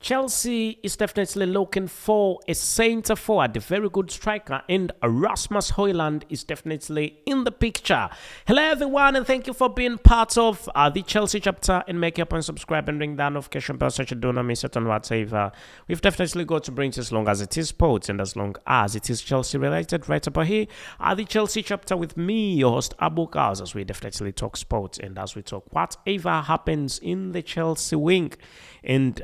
Chelsea is definitely looking for a centre forward, a very good striker, and Rasmus Hojlund is definitely in the picture. Hello, everyone, and thank you for being part of the Chelsea chapter. And make up and subscribe and ring that notification bell so you do not miss it on whatsoever. We've definitely got to bring as long as it is sports and as long as it is Chelsea related. Right about here, the Chelsea chapter with me, your host Abu Kaz, as we definitely talk sports and as we talk whatever happens in the Chelsea wing. And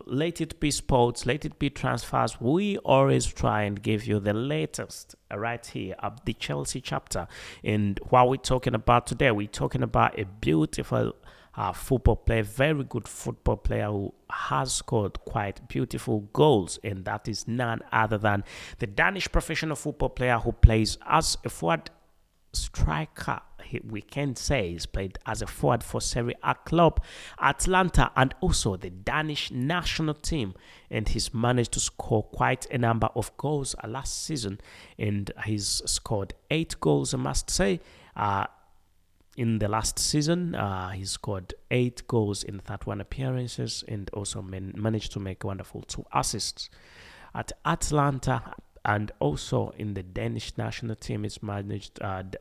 let it be sports, let it be transfers. We always try and give you the latest right here of the Chelsea chapter. And what we're talking about today, we're talking about a beautiful football player, very good football player who has scored quite beautiful goals, and that is none other than the Danish professional football player who plays as a forward striker. We can say he's played as a forward for Serie A club Atalanta and also the Danish national team, and he's managed to score quite a number of goals last season, and he's scored 8 goals, I must say. In the last season, he scored 8 goals in 31 appearances and also managed to make wonderful 2 assists at Atlanta. And also in the Danish national team, he's managed at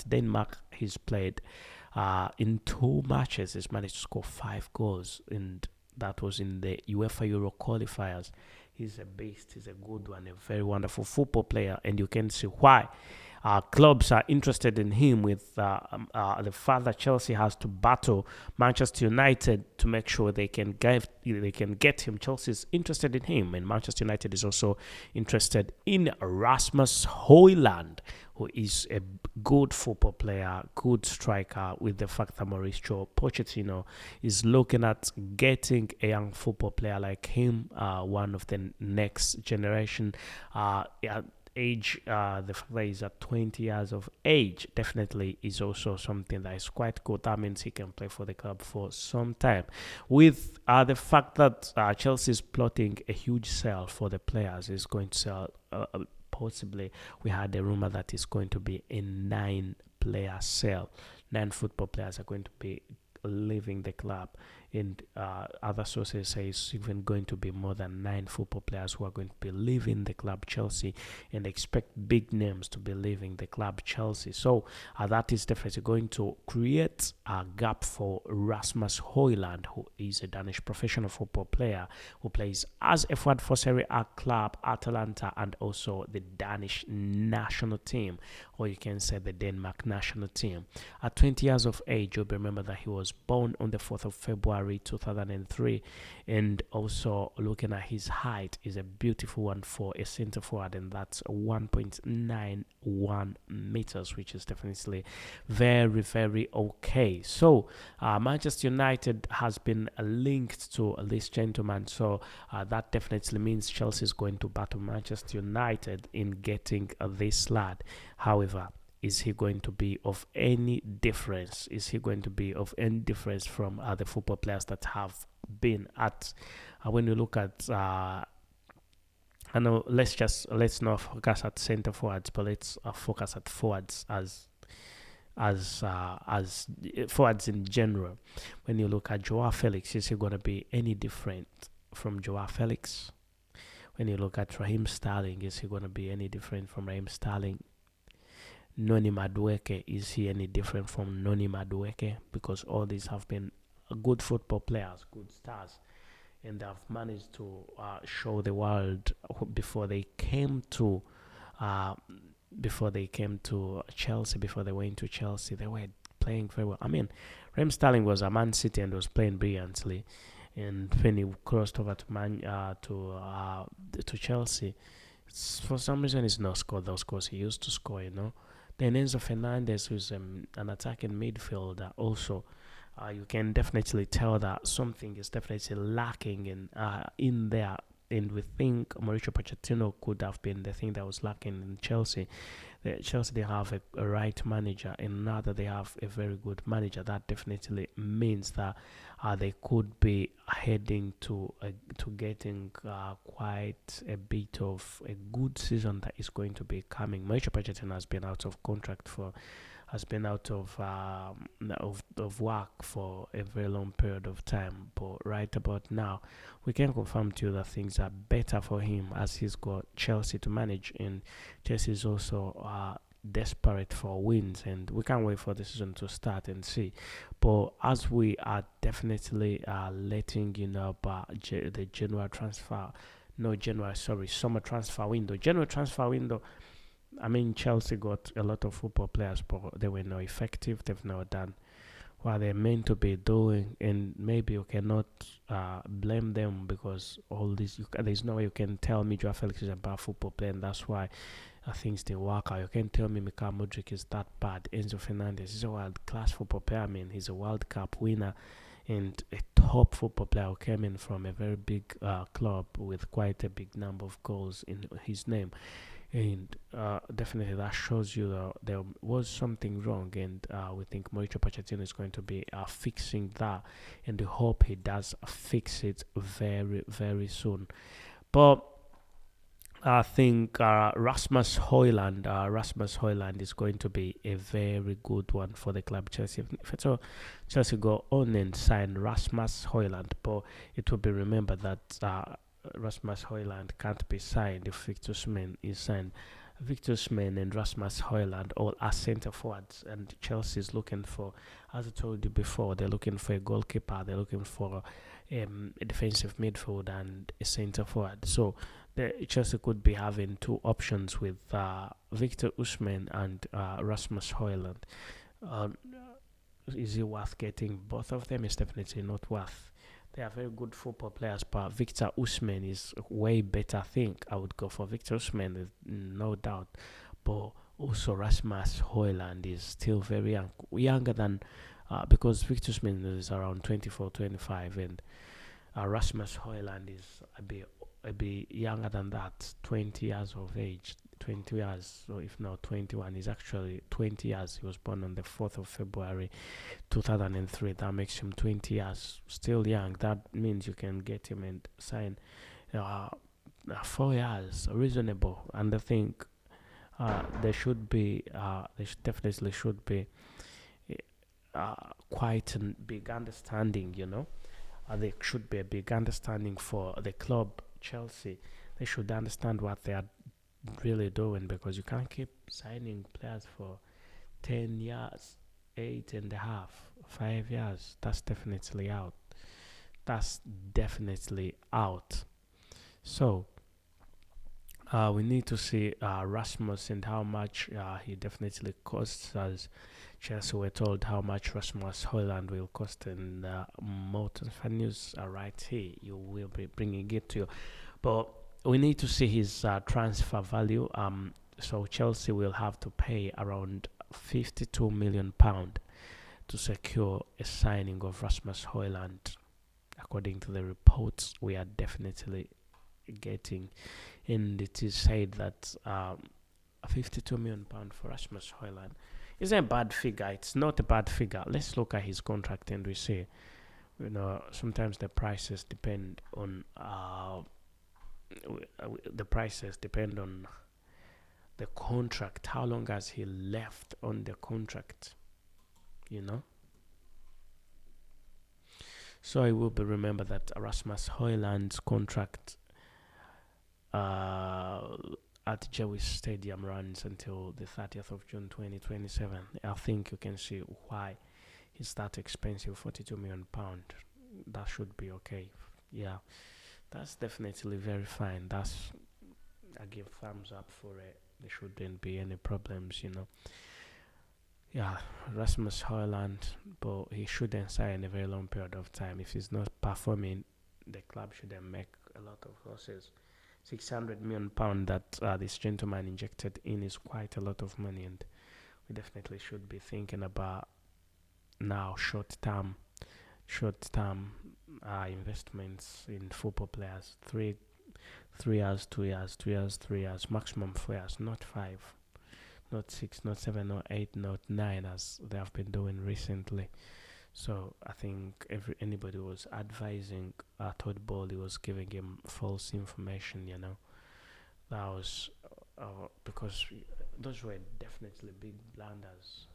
Denmark. He's played in 2 matches. He's managed to score 5 goals, and that was in the UEFA Euro qualifiers. He's a beast. He's a good one, a very wonderful football player, and you can see why. Clubs are interested in him with the fact that Chelsea has to battle Manchester United to make sure they can get him. Chelsea is interested in him, and Manchester United is also interested in Rasmus Hojlund, who is a good football player, good striker, with the fact that Mauricio Pochettino is looking at getting a young football player like him, one of the next generation. Age, the fact that he's at 20 years of age definitely is also something that is quite good. That means he can play for the club for some time. With the fact that Chelsea is plotting a huge sale for the players, is going to sell possibly, we had a rumor that it's going to be a 9-player sale. 9 football players are going to be leaving the club, and other sources say it's even going to be more than 9 football players who are going to be leaving the club Chelsea, and expect big names to be leaving the club Chelsea. So that is definitely going to create a gap for Rasmus Hojlund, who is a Danish professional football player who plays as a forward for Serie A club Atalanta and also the Danish national team, or you can say the Denmark national team. At 20 years of age, you'll remember that he was born on the 4th of February 2003, and also looking at his height is a beautiful one for a center forward, and that's 1.91 meters, which is definitely very, very okay. So Manchester United has been linked to this gentleman, so that definitely means Chelsea is going to battle Manchester United in getting this lad. However, is he going to be of any difference? Is he going to be of any difference from the football players that have been at? When you look at, I know, let's not focus at center forwards, but let's focus at forwards as forwards in general. When you look at Joao Felix, is he going to be any different from Joao Felix? When you look at Raheem Sterling, is he going to be any different from Raheem Sterling? Noni Madueke, is he any different from Noni Madueke? Because all these have been good football players, good stars, and have managed to show the world before they came to Chelsea. Before they went to Chelsea, they were playing very well. I mean, Raheem Sterling was at Man City and was playing brilliantly, and when he crossed over to Chelsea, for some reason he's not scored those goals he used to score. Then Enzo Fernandez, who's an attacking midfielder, also you can definitely tell that something is definitely lacking in there. And we think Mauricio Pochettino could have been the thing that was lacking in Chelsea. Chelsea, they have a right manager, and now that they have a very good manager, that definitely means that they could be heading to getting quite a bit of a good season that is going to be coming. Mauricio Pochettino has been out of contract has been out of of work for a very long period of time. But right about now, we can confirm to you that things are better for him as he's got Chelsea to manage, and Chelsea is also desperate for wins, and we can't wait for the season to start and see. But as we are definitely letting you know about the January transfer, no January, sorry, summer transfer window, January transfer window. I mean, Chelsea got a lot of football players, but they were not effective. They've not done what they're meant to be doing, and maybe you cannot blame them because all this. There's no way you can tell me Joao Felix is a bad football player, and that's why things didn't work out. You can't tell me Mikhail Mudryk is that bad. Enzo Fernandez is a world-class football player. I mean, he's a World Cup winner and a top football player who came in from a very big club with quite a big number of goals in his name. And definitely that shows you that there was something wrong, and we think Mauricio Pochettino is going to be fixing that, and we hope he does fix it very, very soon. But I think Rasmus Hojlund is going to be a very good one for the club Chelsea. So Chelsea go on and sign Rasmus Hojlund, but it will be remembered that Rasmus Hojlund can't be signed if Victor Osimhen is signed. Victor Osimhen and Rasmus Hojlund all are centre forwards, and Chelsea is looking for, as I told you before, they're looking for a goalkeeper, they're looking for a defensive midfield and a centre forward. So Chelsea could be having two options with Victor Osimhen and Rasmus Hojlund. Is it worth getting both of them? It's definitely not worth. They are very good football players, but Victor Osimhen is way better. I think I would go for Victor Osimhen, no doubt. But also Rasmus Hojlund is still very young, younger than because Victor Osimhen is around 24, 25, and Rasmus Hojlund is a bit younger than that, 20 years of age. 20 years, so if not 21, he's actually 20 years. He was born on the 4th of February 2003. That makes him 20 years, still young. That means you can get him and sign 4 years, reasonable. And I think there should be, definitely should be quite a big understanding, there should be a big understanding for the club, Chelsea. They should understand what they are really doing, because you can't keep signing players for 10 years, 8.5, 5 years. That's definitely out. That's definitely out. So we need to see Rasmus and how much he definitely costs us. Chelsea were told how much Rasmus Hojlund will cost, and more transfer news right here. You will be bringing it to you. But we need to see his transfer value. So Chelsea will have to pay around £52 million to secure a signing of Rasmus Hojlund, according to the reports we are definitely getting. And it is said that £52 million for Rasmus Hojlund isn't a bad figure. It's not a bad figure. Let's look at his contract and we see. Sometimes the prices depend on the contract. How long has he left on the contract? So it will be remembered that Rasmus Hojlund's contract at Jewish Stadium runs until the 30th of June 2027. I think you can see why he's that expensive, £42 million. That should be okay. Yeah, that's definitely very fine. I give thumbs up for it. There shouldn't be any problems, Yeah, Rasmus Hojlund, but he shouldn't sign a very long period of time. If he's not performing, the club shouldn't make a lot of losses. £600 million that this gentleman injected in is quite a lot of money, and we definitely should be thinking about now short-term investments in football players. 3 years, 2 years, 2 years, 3 years, maximum 4 years, not 5, not 6, not 7, not 8, not 9, as they have been doing recently. So I think anybody was advising Todd Bowley was giving him false information. That was because those were definitely big blunders.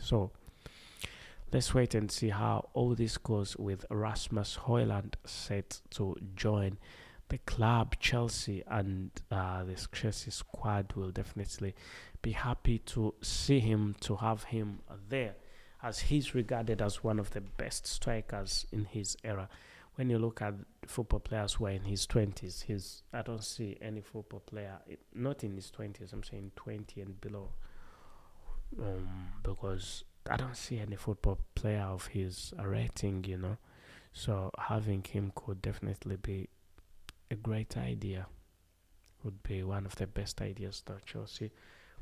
So Let's wait and see how all this goes with Rasmus Hojlund set to join the club. Chelsea and this Chelsea squad will definitely be happy to see him, to have him there, as he's regarded as one of the best strikers in his era. When you look at football players who are in his 20s, I don't see any football player, not in his 20s, I'm saying 20 and below, because I don't see any football player of his rating. So having him could definitely be a great idea. Would be one of the best ideas that Chelsea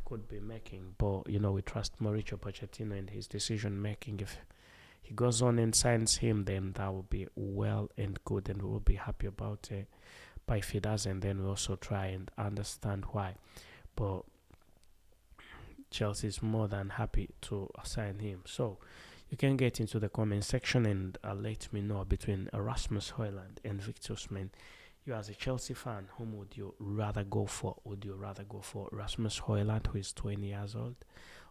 could be making. But we trust Mauricio Pochettino and his decision making. If he goes on and signs him, then that will be well and good, and we will be happy about it. But if he doesn't, then we also try and understand why. But Chelsea is more than happy to sign him. So you can get into the comment section and let me know between Rasmus Hojlund and Victor Osimhen. You, as a Chelsea fan, whom would you rather go for? Would you rather go for Rasmus Hojlund, who is 20 years old,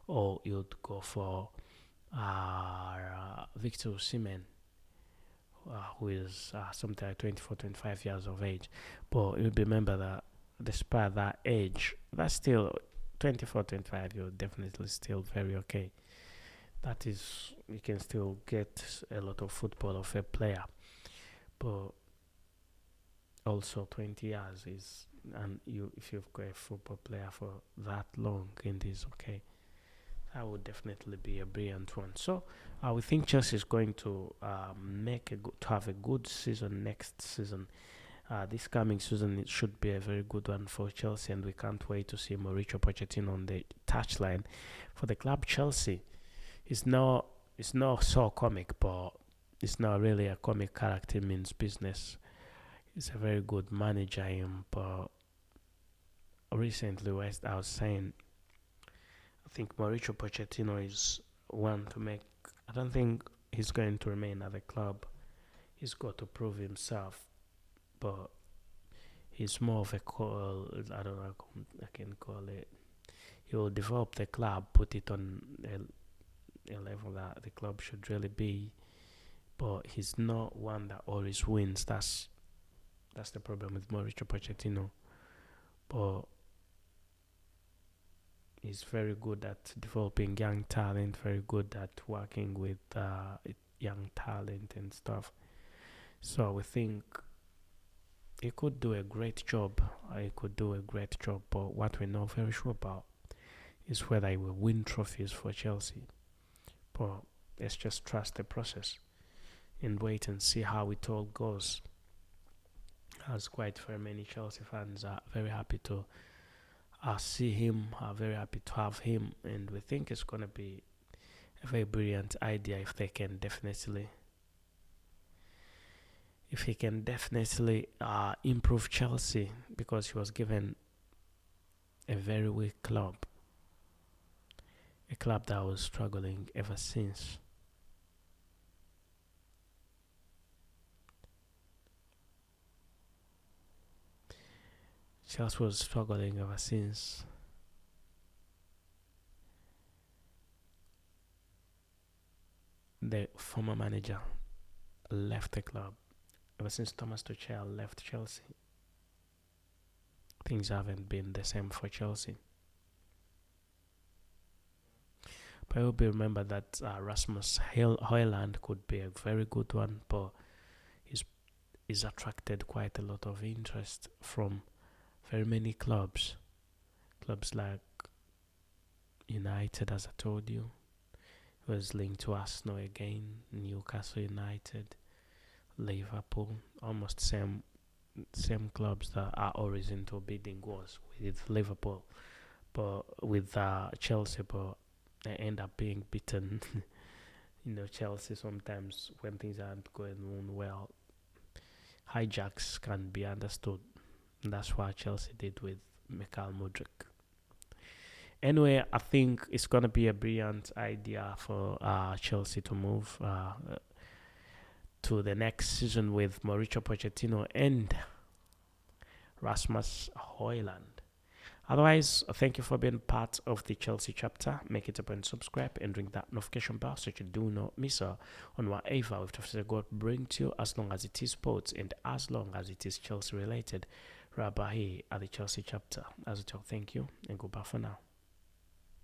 or you'd go for Victor Osimhen, who is something like 24, 25 years of age? But you remember that despite that age, that's still 24, 25, you're definitely still very okay. That is, you can still get a lot of football of a player. But also 20 years is, and if you've got a football player for that long, it is okay. That would definitely be a brilliant one. So we think Chelsea is going to have a good season next season. This coming season, it should be a very good one for Chelsea, and we can't wait to see Mauricio Pochettino on the touchline for the club. Chelsea is not so comic, but it's not really a comic character. It means business. He's a very good manager, but recently, I was saying, I think Mauricio Pochettino is one to make. I don't think he's going to remain at the club. He's got to prove himself, but he's more of a call. I don't know. I can call it. He will develop the club, put it on a level that the club should really be. But he's not one that always wins. That's the problem with Mauricio Pochettino. But he's very good at developing young talent, very good at working with young talent and stuff. So we think he could do a great job. But what we're not very sure about is whether he will win trophies for Chelsea. But let's just trust the process and wait and see how it all goes. As quite very many Chelsea fans are very happy to see him, are very happy to have him, and we think it's going to be a very brilliant idea if he can definitely improve Chelsea, because he was given a very weak club, a club that was struggling ever since. Chelsea was struggling ever since the former manager left the club. Ever since Thomas Tuchel left Chelsea, things haven't been the same for Chelsea. But I hope you remember that Rasmus Hojlund could be a very good one, but he's attracted quite a lot of interest from very many clubs. Clubs like United, as I told you, was linked to Arsenal again, Newcastle United, Liverpool, almost same clubs that are always into bidding wars with Liverpool, but with Chelsea, but they end up being beaten. Chelsea sometimes, when things aren't going on well, hijacks can be understood. And that's what Chelsea did with Mikhail Mudryk. Anyway, I think it's going to be a brilliant idea for Chelsea to move to the next season with Mauricio Pochettino and Rasmus Hojlund. Otherwise, thank you for being part of the Chelsea chapter. Make it up and subscribe and ring that notification bell so you do not miss out on whatever we've God bring to you, as long as it is sports and as long as it is Chelsea related. Rabbi here at the Chelsea chapter. As we talk, thank you and goodbye for now.